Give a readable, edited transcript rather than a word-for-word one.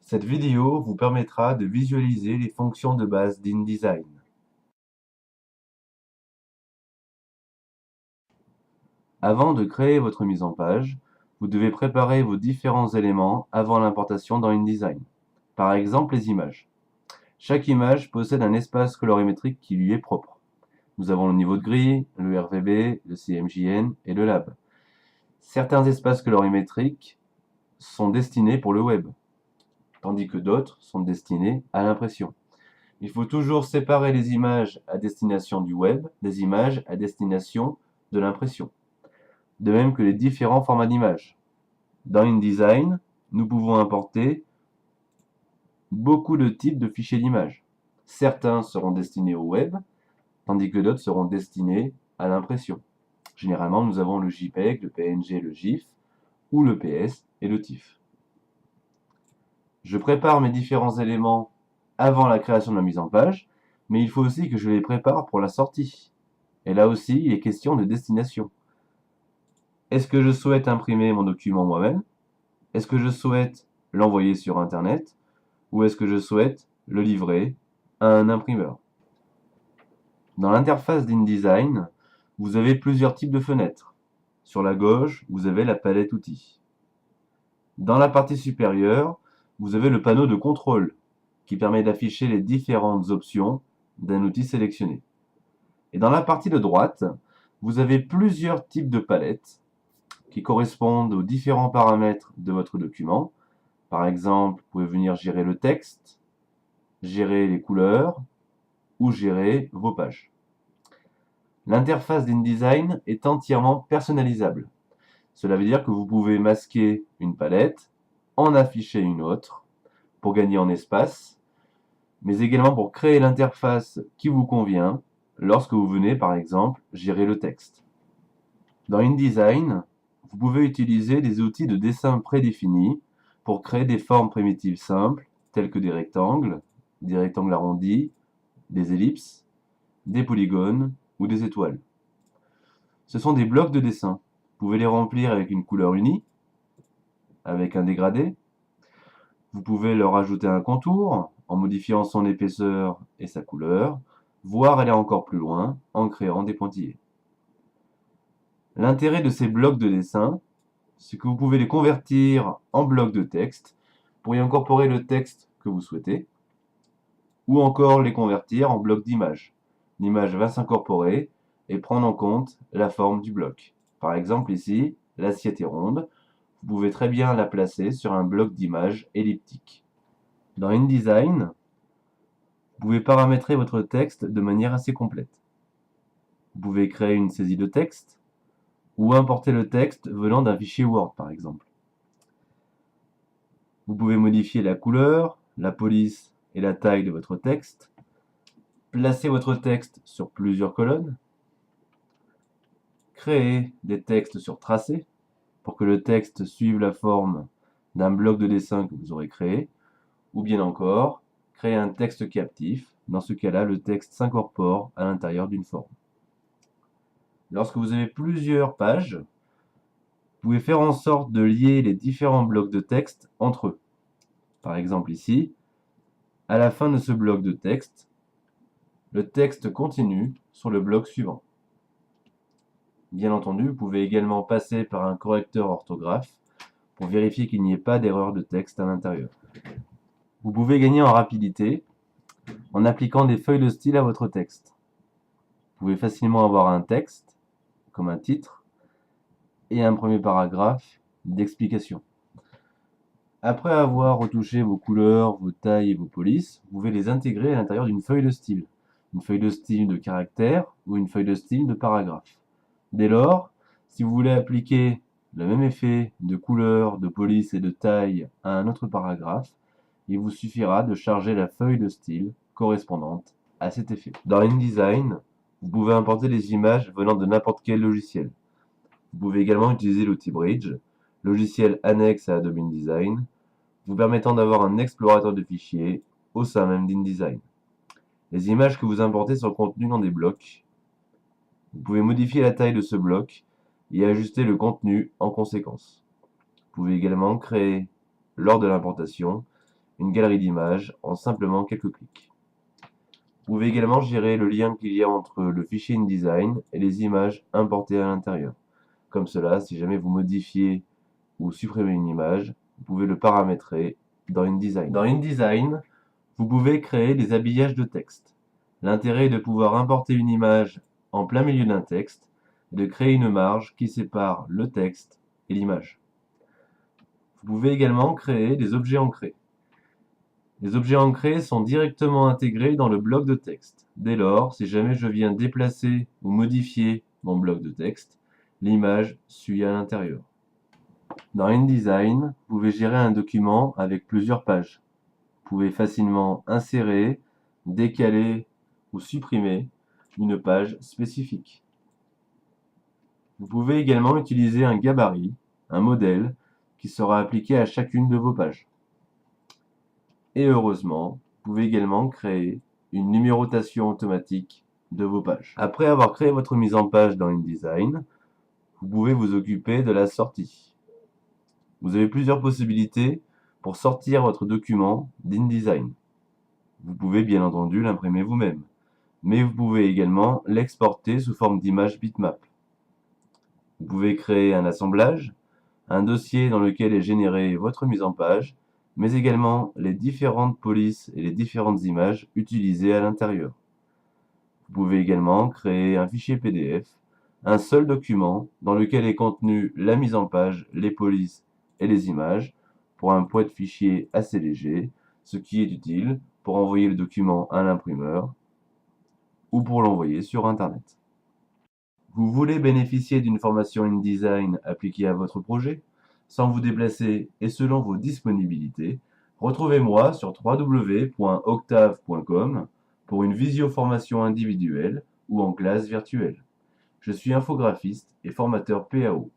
Cette vidéo vous permettra de visualiser les fonctions de base d'InDesign. Avant de créer votre mise en page, vous devez préparer vos différents éléments avant l'importation dans InDesign. Par exemple, les images. Chaque image possède un espace colorimétrique qui lui est propre. Nous avons le niveau de gris, le RGB, le CMJN et le Lab. Certains espaces colorimétriques sont destinés pour le web, tandis que d'autres sont destinés à l'impression. Il faut toujours séparer les images à destination du web des images à destination de l'impression, de même que les différents formats d'images. Dans InDesign, nous pouvons importer beaucoup de types de fichiers d'images. Certains seront destinés au web, tandis que d'autres seront destinés à l'impression. Généralement, nous avons le JPEG, le PNG, le GIF, ou le PS et le TIFF. Je prépare mes différents éléments avant la création de la mise en page, mais il faut aussi que je les prépare pour la sortie. Et là aussi, il est question de destination. Est-ce que je souhaite imprimer mon document moi-même? Est-ce que je souhaite l'envoyer sur Internet? Ou est-ce que je souhaite le livrer à un imprimeur? Dans l'interface d'InDesign, vous avez plusieurs types de fenêtres. Sur la gauche, vous avez la palette outils. Dans la partie supérieure, vous avez le panneau de contrôle qui permet d'afficher les différentes options d'un outil sélectionné. Et dans la partie de droite, vous avez plusieurs types de palettes qui correspondent aux différents paramètres de votre document. Par exemple, vous pouvez venir gérer le texte, gérer les couleurs ou gérer vos pages. L'interface d'InDesign est entièrement personnalisable. Cela veut dire que vous pouvez masquer une palette, en afficher une autre, pour gagner en espace, mais également pour créer l'interface qui vous convient lorsque vous venez, par exemple, gérer le texte. Dans InDesign, vous pouvez utiliser des outils de dessin prédéfinis pour créer des formes primitives simples, telles que des rectangles arrondis, des ellipses, des polygones ou des étoiles. Ce sont des blocs de dessin. Vous pouvez les remplir avec une couleur unie, avec un dégradé. Vous pouvez leur ajouter un contour en modifiant son épaisseur et sa couleur, voire aller encore plus loin en créant des pointillés. L'intérêt de ces blocs de dessin, c'est que vous pouvez les convertir en blocs de texte pour y incorporer le texte que vous souhaitez, ou encore les convertir en blocs d'image. L'image va s'incorporer et prendre en compte la forme du bloc. Par exemple ici, l'assiette est ronde, vous pouvez très bien la placer sur un bloc d'image elliptique. Dans InDesign, vous pouvez paramétrer votre texte de manière assez complète. Vous pouvez créer une saisie de texte ou importer le texte venant d'un fichier Word par exemple. Vous pouvez modifier la couleur, la police et la taille de votre texte, placer votre texte sur plusieurs colonnes, créer des textes sur tracé pour que le texte suive la forme d'un bloc de dessin que vous aurez créé, ou bien encore créer un texte captif. Dans ce cas-là, le texte s'incorpore à l'intérieur d'une forme. Lorsque vous avez plusieurs pages, vous pouvez faire en sorte de lier les différents blocs de texte entre eux. Par exemple ici, à la fin de ce bloc de texte, le texte continue sur le bloc suivant. Bien entendu, vous pouvez également passer par un correcteur orthographe pour vérifier qu'il n'y ait pas d'erreur de texte à l'intérieur. Vous pouvez gagner en rapidité en appliquant des feuilles de style à votre texte. Vous pouvez facilement avoir un texte, comme un titre, et un premier paragraphe d'explication. Après avoir retouché vos couleurs, vos tailles et vos polices, vous pouvez les intégrer à l'intérieur d'une feuille de style. Une feuille de style de caractère ou une feuille de style de paragraphe. Dès lors, si vous voulez appliquer le même effet de couleur, de police et de taille à un autre paragraphe, il vous suffira de charger la feuille de style correspondante à cet effet. Dans InDesign, vous pouvez importer les images venant de n'importe quel logiciel. Vous pouvez également utiliser l'outil Bridge, logiciel annexe à Adobe InDesign, vous permettant d'avoir un explorateur de fichiers au sein même d'InDesign. Les images que vous importez sont contenues dans des blocs. Vous pouvez modifier la taille de ce bloc et ajuster le contenu en conséquence. Vous pouvez également créer, lors de l'importation, une galerie d'images en simplement quelques clics. Vous pouvez également gérer le lien qu'il y a entre le fichier InDesign et les images importées à l'intérieur. Comme cela, si jamais vous modifiez ou supprimez une image, vous pouvez le paramétrer dans InDesign. Dans InDesign, vous pouvez créer des habillages de texte. L'intérêt est de pouvoir importer une image en plein milieu d'un texte et de créer une marge qui sépare le texte et l'image. Vous pouvez également créer des objets ancrés. Les objets ancrés sont directement intégrés dans le bloc de texte. Dès lors, si jamais je viens déplacer ou modifier mon bloc de texte, l'image suit à l'intérieur. Dans InDesign, vous pouvez gérer un document avec plusieurs pages. Vous pouvez facilement insérer, décaler ou supprimer une page spécifique. Vous pouvez également utiliser un gabarit, un modèle, qui sera appliqué à chacune de vos pages. Et heureusement, vous pouvez également créer une numérotation automatique de vos pages. Après avoir créé votre mise en page dans InDesign, vous pouvez vous occuper de la sortie. Vous avez plusieurs possibilités pour sortir votre document d'InDesign. Vous pouvez bien entendu l'imprimer vous-même, mais vous pouvez également l'exporter sous forme d'image bitmap. Vous pouvez créer un assemblage, un dossier dans lequel est générée votre mise en page, mais également les différentes polices et les différentes images utilisées à l'intérieur. Vous pouvez également créer un fichier PDF, un seul document dans lequel est contenue la mise en page, les polices et les images, pour un poids de fichier assez léger, ce qui est utile pour envoyer le document à l'imprimeur ou pour l'envoyer sur Internet. Vous voulez bénéficier d'une formation InDesign appliquée à votre projet, sans vous déplacer et selon vos disponibilités, retrouvez-moi sur www.octave.com pour une visio-formation individuelle ou en classe virtuelle. Je suis infographiste et formateur PAO.